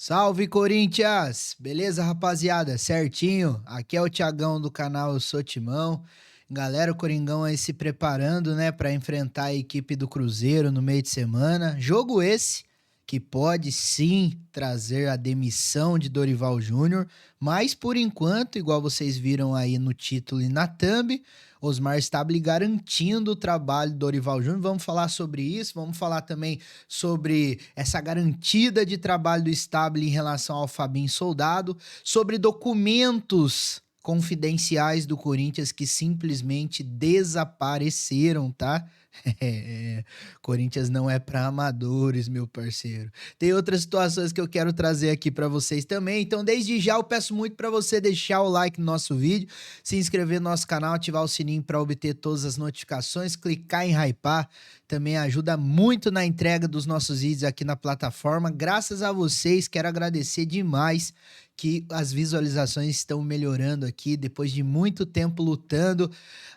Salve, Corinthians! Beleza, rapaziada? Certinho? Aqui é o Thiagão do canal Eu Sou Timão. Galera, o Coringão aí se preparando, né, para enfrentar a equipe do Cruzeiro no meio de semana. Jogo esse que pode sim trazer a demissão de Dorival Júnior, mas por enquanto, igual vocês viram aí no título e na thumb, Osmar Stabile garantindo o trabalho do Dorival Júnior. Vamos falar sobre isso, vamos falar também sobre essa garantida de trabalho do Stabile em relação ao Fabinho Soldado, sobre documentos confidenciais do Corinthians que simplesmente desapareceram, tá? Corinthians não é para amadores, meu parceiro. Tem outras situações que eu quero trazer aqui para vocês também. Então, desde já eu peço muito para você deixar o like no nosso vídeo, se inscrever no nosso canal, ativar o sininho para obter todas as notificações, clicar em hypar, também ajuda muito na entrega dos nossos vídeos aqui na plataforma. Graças a vocês, quero agradecer demais que as visualizações estão melhorando aqui depois de muito tempo lutando.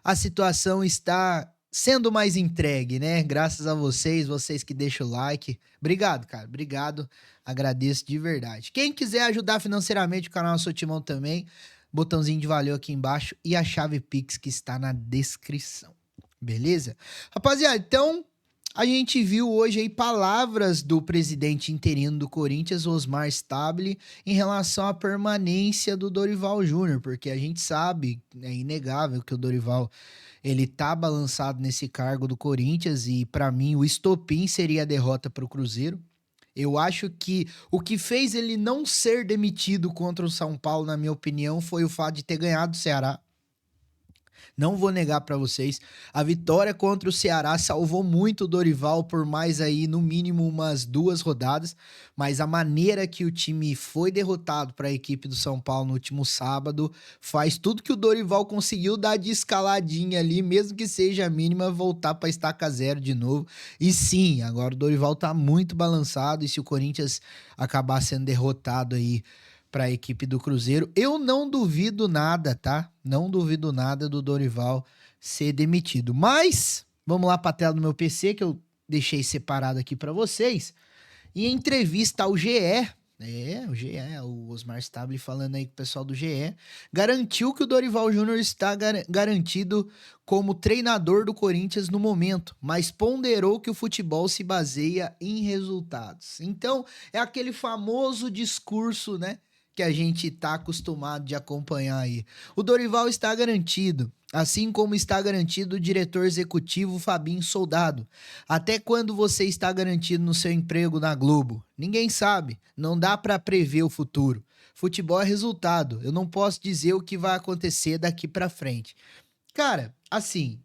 A situação está sendo mais entregue, né? Graças a vocês, vocês que deixam o like. Obrigado, cara. Obrigado. Agradeço de verdade. Quem quiser ajudar financeiramente o canal Sou Timão também, botãozinho de valeu aqui embaixo e a chave Pix que está na descrição. Beleza? Rapaziada, então a gente viu hoje aí palavras do presidente interino do Corinthians, Osmar Stabile, em relação à permanência do Dorival Júnior, porque a gente sabe, é inegável que o Dorival ele tá balançado nesse cargo do Corinthians e para mim o estopim seria a derrota para o Cruzeiro. Eu acho que o que fez ele não ser demitido contra o São Paulo, na minha opinião, foi o fato de ter ganhado o Ceará. Não vou negar para vocês, a vitória contra o Ceará salvou muito o Dorival por mais aí, no mínimo, umas 2 rodadas, mas a maneira que o time foi derrotado para a equipe do São Paulo no último sábado faz tudo que o Dorival conseguiu dar de escaladinha ali, mesmo que seja a mínima, voltar para estaca zero de novo. E sim, agora o Dorival tá muito balançado e se o Corinthians acabar sendo derrotado aí para a equipe do Cruzeiro. Eu não duvido nada, tá? Não duvido nada do Dorival ser demitido. Mas vamos lá para a tela do meu PC que eu deixei separado aqui para vocês. E em entrevista ao GE, o GE, o Osmar Stabile falando aí com o pessoal do GE, garantiu que o Dorival Júnior está garantido como treinador do Corinthians no momento, mas ponderou que o futebol se baseia em resultados. Então, é aquele famoso discurso, né, que a gente está acostumado de acompanhar aí. O Dorival está garantido, assim como está garantido o diretor executivo Fabinho Soldado. Até quando você está garantido no seu emprego na Globo? Ninguém sabe, não dá para prever o futuro. Futebol é resultado, eu não posso dizer o que vai acontecer daqui para frente. Cara, assim,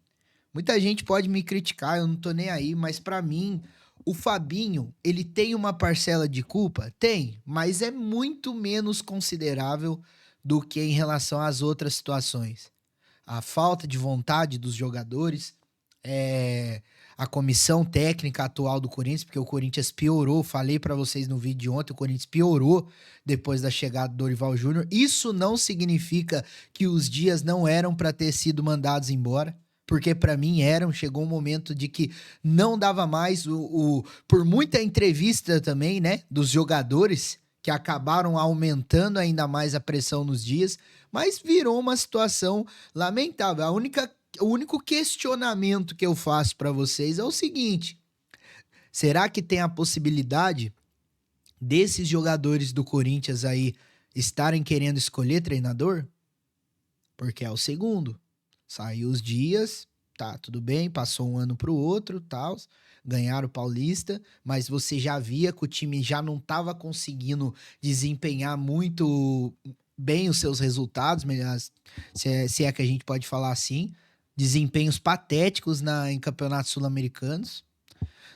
muita gente pode me criticar, eu não tô nem aí, mas para mim o Fabinho, ele tem uma parcela de culpa? Tem, mas é muito menos considerável do que em relação às outras situações. A falta de vontade dos jogadores, é, a comissão técnica atual do Corinthians, porque o Corinthians piorou, falei pra vocês no vídeo de ontem, o Corinthians piorou depois da chegada do Dorival Júnior. Isso não significa que os dias não eram pra ter sido mandados embora, porque pra mim eram, chegou um momento de que não dava mais, por muita entrevista também, né, dos jogadores, que acabaram aumentando ainda mais a pressão nos dias, mas virou uma situação lamentável. O único questionamento que eu faço para vocês é o seguinte: será que tem a possibilidade desses jogadores do Corinthians aí estarem querendo escolher treinador? Porque é o segundo. Saiu os dias, tá, tudo bem, passou um ano pro outro, tal, ganharam o Paulista, mas você já via que o time já não estava conseguindo desempenhar muito bem os seus resultados, se é que a gente pode falar assim, desempenhos patéticos em campeonatos sul-americanos.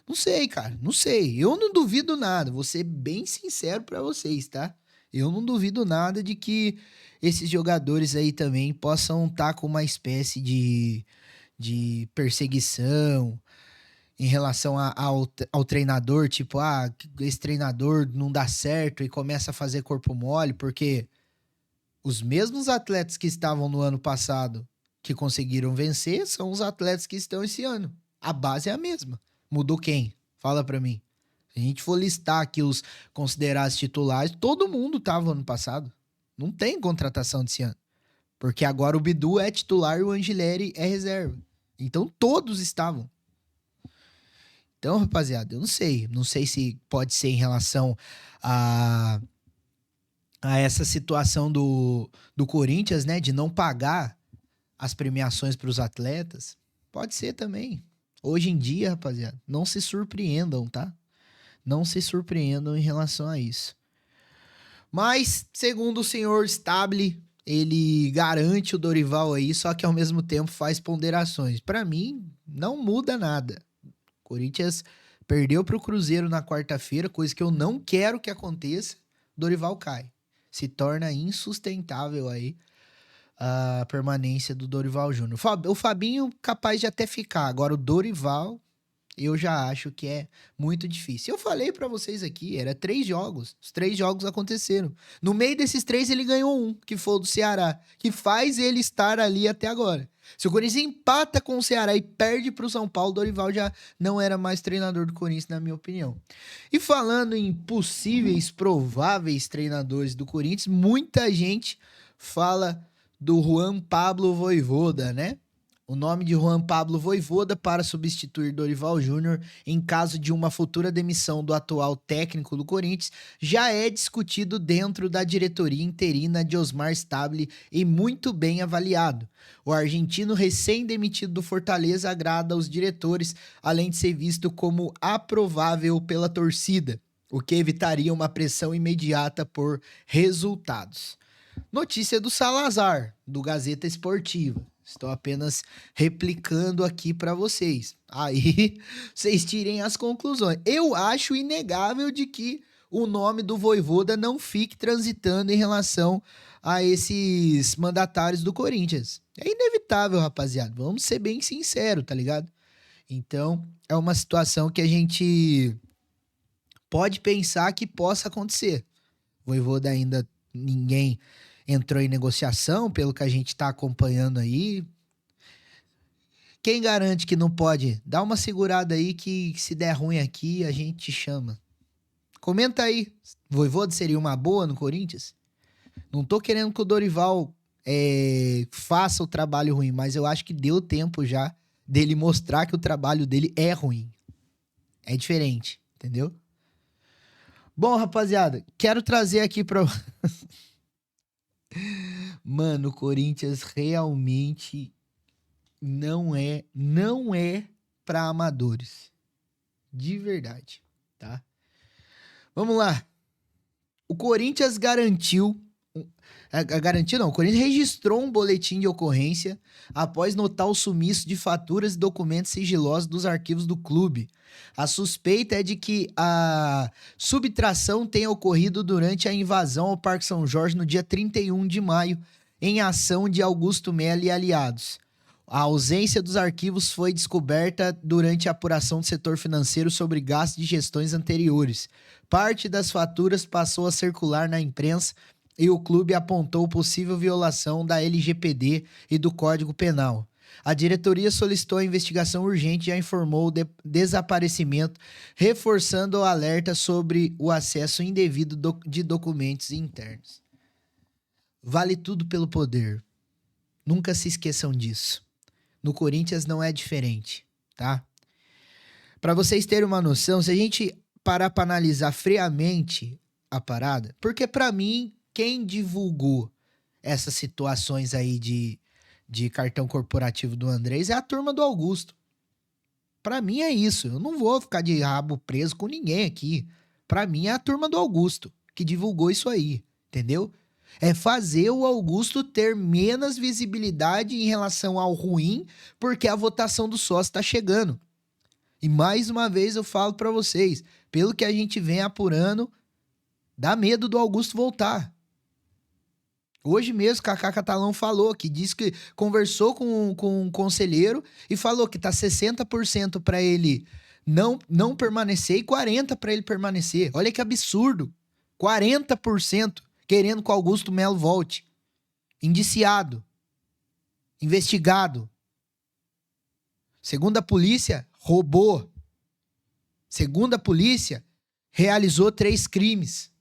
Não sei, cara, não sei. Eu não duvido nada, vou ser bem sincero pra vocês, tá? Eu não duvido nada de que esses jogadores aí também possam estar com uma espécie de perseguição em relação ao treinador, tipo, esse treinador não dá certo e começa a fazer corpo mole, porque os mesmos atletas que estavam no ano passado que conseguiram vencer são os atletas que estão esse ano. A base é a mesma. Mudou quem? Fala pra mim. Se a gente for listar aqui os considerados titulares, todo mundo estava ano passado. Não tem contratação desse ano. Porque agora o Bidu é titular e o Angileri é reserva. Então todos estavam. Então, rapaziada, eu não sei. Não sei se pode ser em relação a, a essa situação do Corinthians, né? De não pagar as premiações para os atletas. Pode ser também. Hoje em dia, rapaziada, não se surpreendam, tá? Não se surpreendam em relação a isso. Mas, segundo o senhor Stable, ele garante o Dorival aí, só que ao mesmo tempo faz ponderações. Pra mim, não muda nada. Corinthians perdeu pro Cruzeiro na quarta-feira, coisa que eu não quero que aconteça. Dorival cai. Se torna insustentável aí a permanência do Dorival Júnior. O Fabinho capaz de até ficar. Agora o Dorival, eu já acho que é muito difícil. Eu falei pra vocês aqui, era 3 jogos. Os 3 jogos aconteceram. No meio desses 3, ele ganhou um, que foi o do Ceará, que faz ele estar ali até agora. Se o Corinthians empata com o Ceará e perde pro São Paulo, Dorival já não era mais treinador do Corinthians, na minha opinião. E falando em possíveis, prováveis treinadores do Corinthians, muita gente fala do Juan Pablo Vojvoda, né? O nome de Juan Pablo Vojvoda para substituir Dorival Júnior em caso de uma futura demissão do atual técnico do Corinthians já é discutido dentro da diretoria interina de Osmar Stable e muito bem avaliado. O argentino recém-demitido do Fortaleza agrada aos diretores, além de ser visto como aprovável pela torcida, o que evitaria uma pressão imediata por resultados. Notícia do Salazar, do Gazeta Esportiva. Estou apenas replicando aqui para vocês. Aí vocês tirem as conclusões. Eu acho inegável de que o nome do Vojvoda não fique transitando em relação a esses mandatários do Corinthians. É inevitável, rapaziada. Vamos ser bem sinceros, tá ligado? Então, é uma situação que a gente pode pensar que possa acontecer. Vojvoda ainda ninguém entrou em negociação, pelo que a gente tá acompanhando aí. Quem garante que não pode? Dá uma segurada aí que se der ruim aqui, a gente te chama. Comenta aí. Vojvoda seria uma boa no Corinthians? Não tô querendo que o Dorival faça o trabalho ruim, mas eu acho que deu tempo já dele mostrar que o trabalho dele é ruim. É diferente, entendeu? Bom, rapaziada, quero trazer aqui pra... Mano, o Corinthians realmente não é pra amadores. De verdade, tá? Vamos lá. O Corinthians o Corinthians registrou um boletim de ocorrência após notar o sumiço de faturas e documentos sigilosos dos arquivos do clube. A suspeita é de que a subtração tenha ocorrido durante a invasão ao Parque São Jorge no dia 31 de maio, em ação de Augusto Melo e aliados. A ausência dos arquivos foi descoberta durante a apuração do setor financeiro sobre gastos de gestões anteriores. Parte das faturas passou a circular na imprensa e o clube apontou possível violação da LGPD e do Código Penal. A diretoria solicitou a investigação urgente e já informou o desaparecimento, reforçando o alerta sobre o acesso indevido de documentos internos. Vale tudo pelo poder. Nunca se esqueçam disso. No Corinthians não é diferente, tá? Para vocês terem uma noção, se a gente parar para analisar friamente a parada, porque para mim, quem divulgou essas situações aí de cartão corporativo do Andrés é a turma do Augusto. Para mim é isso. Eu não vou ficar de rabo preso com ninguém aqui. Para mim é a turma do Augusto que divulgou isso aí, entendeu? É fazer o Augusto ter menos visibilidade em relação ao ruim, porque a votação do sócio está chegando. E mais uma vez eu falo para vocês, pelo que a gente vem apurando, dá medo do Augusto voltar. Hoje mesmo, Kaká Catalão falou que disse que conversou com um conselheiro e falou que tá 60% para ele não permanecer e 40% para ele permanecer. Olha que absurdo. 40% querendo que o Augusto Melo volte. Indiciado. Investigado. Segundo a polícia, roubou. Segundo a polícia, realizou 3 crimes.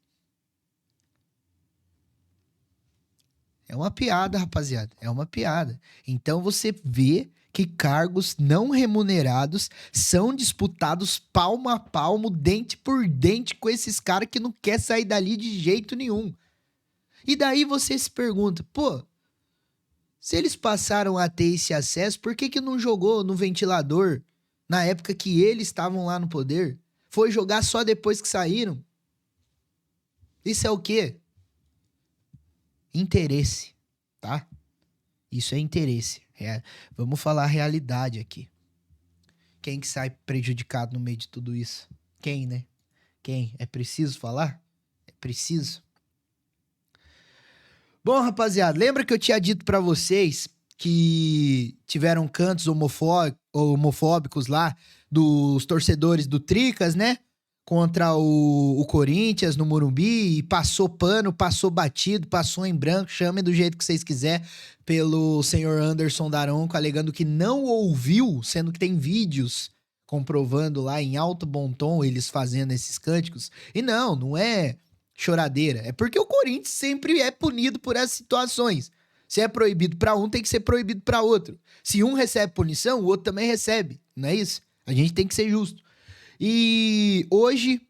É uma piada, rapaziada. É uma piada. Então você vê que cargos não remunerados são disputados palmo a palmo, dente por dente com esses caras que não quer sair dali de jeito nenhum. E daí você se pergunta, pô, se eles passaram a ter esse acesso, por que não jogou no ventilador na época que eles estavam lá no poder? Foi jogar só depois que saíram? Isso é o quê? Interesse, tá? Isso é interesse. Vamos falar a realidade aqui. Quem que sai prejudicado no meio de tudo isso? Quem, né? Quem? É preciso falar? É preciso. Bom, rapaziada, lembra que eu tinha dito pra vocês que tiveram cantos homofóbicos lá dos torcedores do Tricas, né? Contra o Corinthians no Morumbi, e passou pano, passou batido, passou em branco, chamem do jeito que vocês quiserem, pelo senhor Anderson Daronco, alegando que não ouviu, sendo que tem vídeos comprovando lá em alto bom tom eles fazendo esses cânticos. E não é choradeira, é porque o Corinthians sempre é punido por essas situações. Se é proibido pra um, tem que ser proibido pra outro. Se um recebe punição, o outro também recebe, não é isso? A gente tem que ser justo. E hoje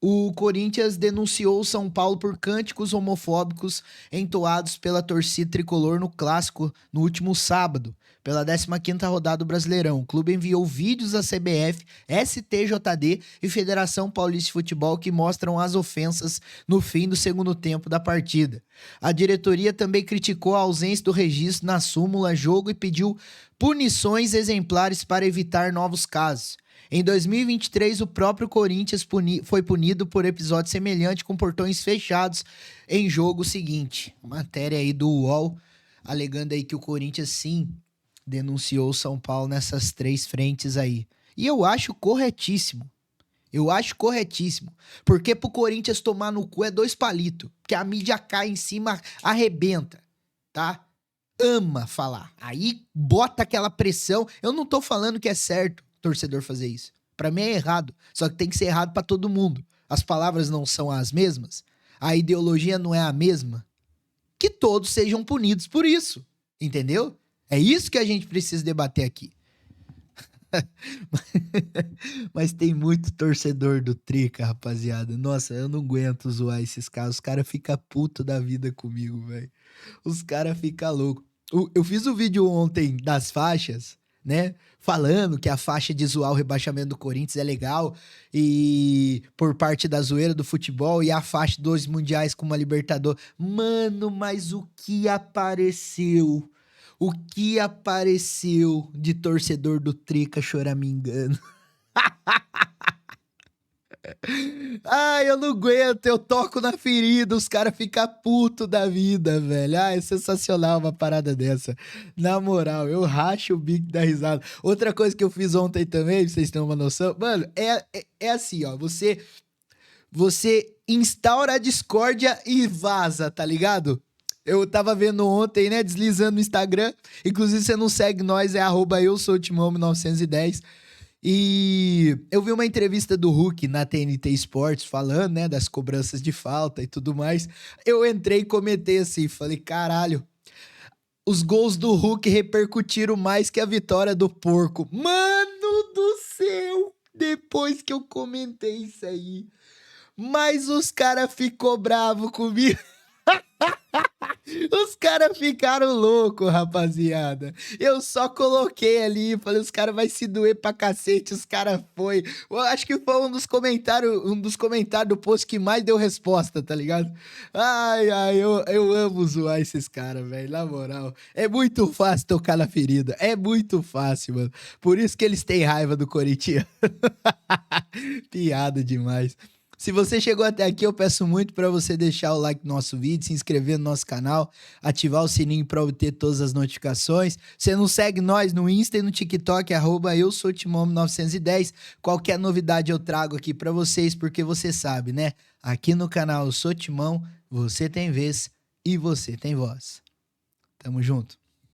o Corinthians denunciou o São Paulo por cânticos homofóbicos entoados pela torcida tricolor no clássico no último sábado, pela 15ª rodada do Brasileirão. O clube enviou vídeos à CBF, STJD e Federação Paulista de Futebol que mostram as ofensas no fim do segundo tempo da partida. A diretoria também criticou a ausência do registro na súmula jogo e pediu punições exemplares para evitar novos casos. Em 2023, o próprio Corinthians foi punido por episódio semelhante com portões fechados em jogo seguinte. Matéria aí do UOL, alegando aí que o Corinthians sim denunciou o São Paulo nessas 3 frentes aí. E eu acho corretíssimo. Porque pro Corinthians tomar no cu é 2 palitos. Porque a mídia cai em cima, arrebenta, tá? Ama falar. Aí bota aquela pressão. Eu não tô falando que é certo torcedor fazer isso. Pra mim é errado. Só que tem que ser errado pra todo mundo. As palavras não são as mesmas. A ideologia não é a mesma. Que todos sejam punidos por isso. Entendeu? É isso que a gente precisa debater aqui. Mas tem muito torcedor do Trica, rapaziada. Nossa, eu não aguento zoar esses caras. Os caras ficam putos da vida comigo, velho. Os caras ficam loucos. Eu fiz o vídeo ontem das faixas, né? Falando que a faixa de zoar o rebaixamento do Corinthians é legal e por parte da zoeira do futebol, e a faixa dos mundiais com uma Libertador. Mano, mas o que apareceu? O que apareceu de torcedor do Trica choramingando? Ai, eu não aguento, eu toco na ferida, os caras ficam putos da vida, velho. Ah, é sensacional uma parada dessa. Na moral, eu racho o bico da risada. Outra coisa que eu fiz ontem também, pra vocês terem uma noção, mano, é assim, ó, você instaura a discórdia e vaza, tá ligado? Eu tava vendo ontem, né, deslizando no Instagram, inclusive você não segue nós, é @eusoultimão1910. E eu vi uma entrevista do Hulk na TNT Sports falando, né, das cobranças de falta e tudo mais. Eu entrei e comentei assim, falei, caralho, os gols do Hulk repercutiram mais que a vitória do porco. Mano do céu! Depois que eu comentei isso aí, mas os caras ficou bravo comigo. Os caras ficaram loucos, rapaziada. Eu só coloquei ali, falei, os caras vai se doer pra cacete, os caras foi. Eu acho que foi um dos comentários do post que mais deu resposta, tá ligado? Ai, eu amo zoar esses caras, velho, na moral. É muito fácil tocar na ferida, é muito fácil, mano. Por isso que eles têm raiva do Corinthians. Piada demais. Se você chegou até aqui, eu peço muito para você deixar o like no nosso vídeo, se inscrever no nosso canal, ativar o sininho para obter todas as notificações. Você não segue nós no Insta e no TikTok, @eusoultimão1910. Qualquer novidade eu trago aqui para vocês, porque você sabe, né? Aqui no canal Eu Sou Timão, você tem vez e você tem voz. Tamo junto.